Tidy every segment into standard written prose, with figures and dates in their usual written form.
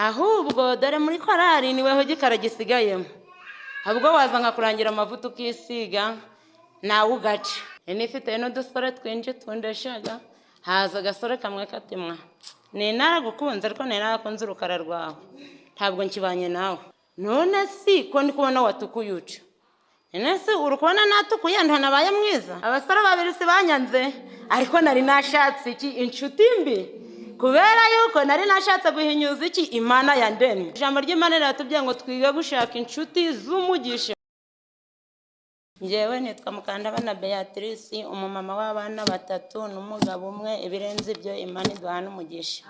ahubwo dore muri korari niweho gikara gisigayemo, ahubwo waza nkakurangira amavuta ukisiga nawe ugaca. Nifite n'udusore twinshi tundeshaga, haza agasore kamwe katimwa ni naragukunze ariko ni narakunze urukara rwawe, ntabwo nkibanye nawe. None si ko ndi kubona watukuye uca, none se uri kubona natukuye ntanabaye mwiza? Abasore babiri si banyanze, ariko nari nashatse iki? Inshuti mbi, kubera yuko nari nashatse guhinyuza iki? Imana yandemye. Ijambo ry'Imana riratubwiye ngo twige gushaka inshuti z'umugisha. Njyewe nitwa Mukandabana Beatrice, umumama w'abana 3 n'umugabo umwe, ibirenze ibyo Imana iduhane umugisha.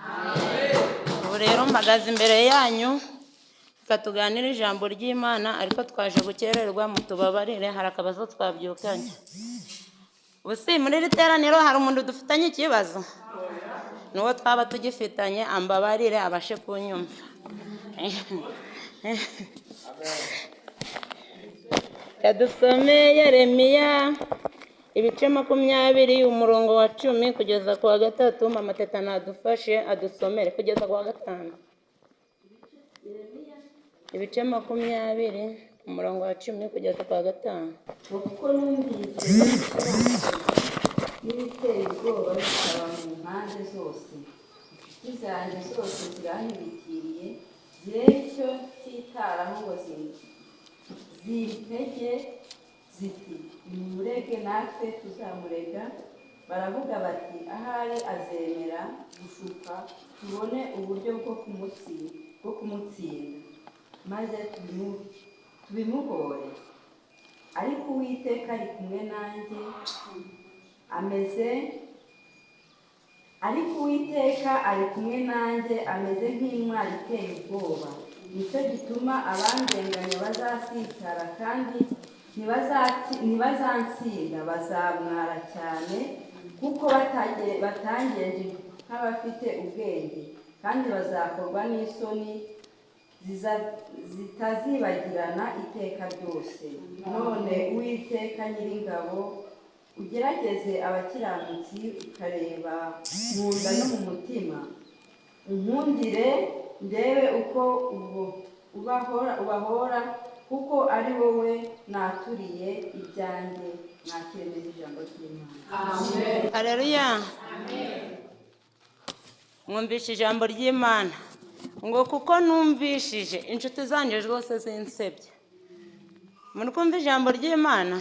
Ubu rero mpagaze imbere yanyu tukatuganira ijambo ry'Imana, ariko twaje gukererwa, mutubabarire, hari akabazo twabyukanye. Ubusi muri iri teraniro hari umuntu dufitanye ikibazo? Nuwo twaba tugifitanye ambabarire abashe kunyumva. Yadusomeye Yeremiya ibice 20 umurongo wa 10 kugeza ku wa 3. Mama Teta nadufashe adusomere kugeza ku wa 5. Ibice 20 umurongo wa 10 kugeza ku wa 5. Kuko numvise n'ibiteye ubwoba bikaba mu mpande zose, inshuti zanjye zose ziranyibikiriye, zireshyo zitaraho ngo zintege ziti nimurege natwe tuzamurega. Baravuga bati ahari azemera gushuka tubone uburyo bwo kumutsinda maze tubimuhore. Ariko Uwiteka ari kumwe nanjye ameze nk'intwari iteye ubwoba. Nicyo gituma abandenganya bazasitara kandi ntibazansinda, bazamwara cyane kuko batangeje nk'abafite ubwenge, kandi bazakorwa n'isoni zitazibagirana iteka ryose. None Uwiteka Nyiringabo, ugerageze abakiranutsi ukareba mu nda no mu mutima, unkundire ndebe uko ubahora, kuko ari wowe naturiye ibyanjye. Nakiremeza ijambo ry'Imana. Amen. Haleluya. Amen. Mwumvishe ijambo ry'Imana ngo kuko numvishije inshuti zanjye rwose zinsebye. Muri kumva ijambo ry'Imana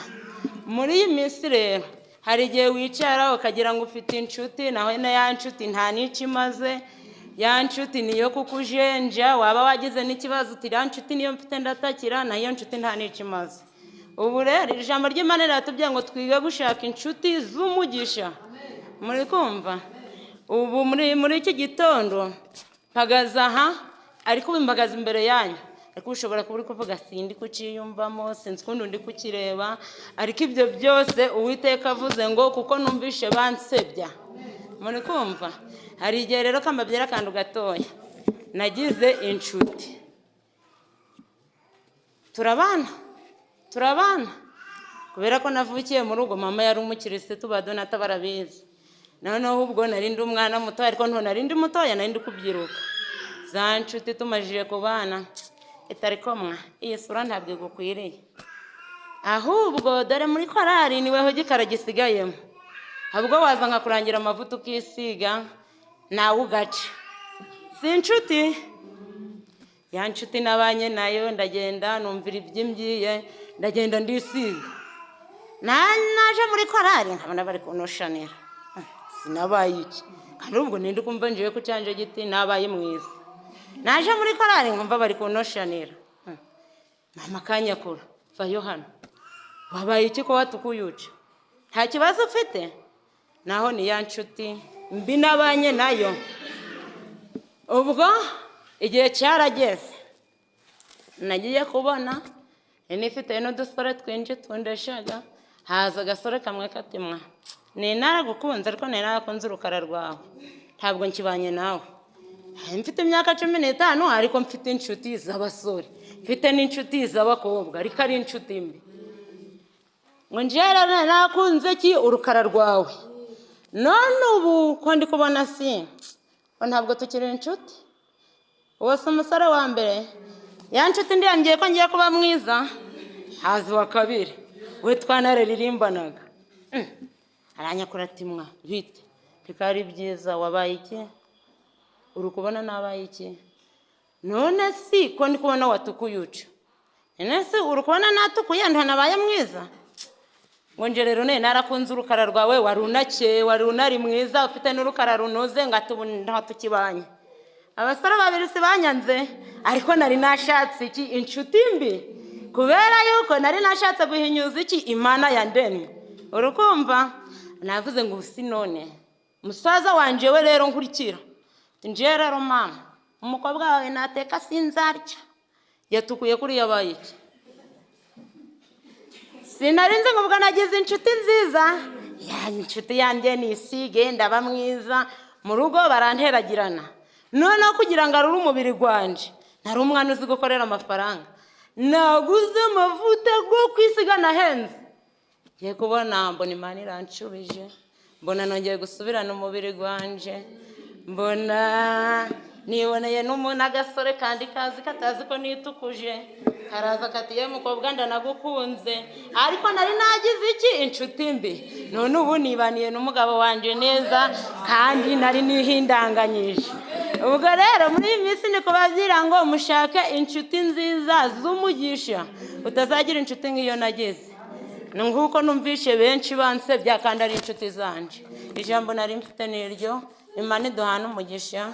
muri iyi minsi rero hari igihe wicara ukagira ngo ufite inshuti, naho ya nshuti nta n'icyo imaze. Ya nshuti niyo kukujenja, waba wagize n'ikibazo uti ya nshuti niyo mfite ndatakira, na iyo nshuti nta n'icyo imaze. Ubu rero ijambo ry'Imana riratubwiye ngo twige gushaka inshuti z'umugisha. Muri kumva? Ubu muri iki gitondo mpagaze aha, ariko bimbagaza imbere yanyu, ariko ushobora kuba uri kuvuga sindi kuciyumvamo, sinzi kundi ndi kukireba, ariko ibyo byose Uwiteka avuze ngo kuko numvishe bansebya. Muri kumva? Hari igihe rero kambabyera akantu gatoya, nagize inshuti, turabana kubera ko navukiye mu rugo mama yari umukirisitu, badonata barabizi. Noneho ubwo narindi umwana muto, ariko nto narindi mutoya, narindi kubyiruka. Za nshuti tumajije kubana itariko mwa iyi sura ntabwo gukwiriye, ahubwo dore muri korari niweho gikara gisigayemo, ahubwo waza nkakurangira amavuta ukisiga nawe ugaca. Si inshuti, ya nshuti nabanye nayo, ndagenda numvira iby'imbiye, ndagenda ndisiga. Naje muri korari nkabona bari kunoshanira, sinabaye iki? Kandi ubwo nindi kumva njiye ku cyanje giti nabaye mwiza. Naje muri korari nkumva bari kunoshanira, mama kanyakura vayo hano, wabaye iki ko watukuye uca? Nta kibazo ufite? Naho ni ya nshuti mbi nabanye nayo. Ubwo igihe cyarageze, nagiye kubona nifite n'udusore twinshi tundeshaga, haza agasore kamwe katimwa ni naragukunze ariko ni narakunze urukara rwawe, ntabwo nkibanye nawe. Mfite imyaka 15 ariko mfite inshuti z'abasore, mfite n'inshuti z'abakobwa, ariko ari inshuti mbi. Ngo njera narakunze ki urukara rwawe, none ubu ko ndi kubona si ko ntabwo tukiri inshuti. uwo si umusore wa mbere, ya nshuti ndiyangiye ko ngiye kuba mwiza, haza uwa kabiri we twanaririmbanaga. Aranyakura ati mwa bite bikari byiza, wabaye iki, uri kubona nabaye iki, none si ko ndi kubona watukuye uca, none se uri kubona natukuye ntanabaye mwiza, ngo nje rero narakunze urukara rwawe, wari unakeye, wari unari mwiza, ufite n'urukara runoze, ngatubu nta tukibanye. Abasore babiri si banyanze, ariko nari nashatse iki, inshuti mbi, kubera yuko nari nashatse guhinyuza iki, Imana yandemye. Urukumva, navuze ngo usi none musaza wanje we rero nkurikira, nje rero mama, umukobwa wawe nateka sinzarya, yatukuye kuri yabaye iki. Sinarinze ngo ubwo nagize inshuti nziza, ya inshuti yanjye nisige ndaba mwiza, mu rugo baranteragirana, noneho kugira ngo arure umubiri gwanje, nari umwana uzi gukorera amafaranga, naguze amavuta go kwisiga nahenze. Ngiye kubona mbona Imana iranshubije, mbona nongeye gusubirana umubiri gwanje, mbona niboneye n'umuntu agasore kandi kazi katazi ko nitukuje, karaza kati ye mukobwa ndanagukunze, ariko nari nagize iki, inshuti mbi. None ubu nibaniye n'umugabo wanje neza kandi nari nihindanganyije. Ubwo rero muri iyi minsi ni kubabwira ngo mushake inshuti nziza z'umugisha, utazagira inshuti nk'iyo nagize. Nguko numvishe benshi bansebya kandi ari inshuti zanje. Ijambo nari mfite niryo, Imana iduhane umugisha.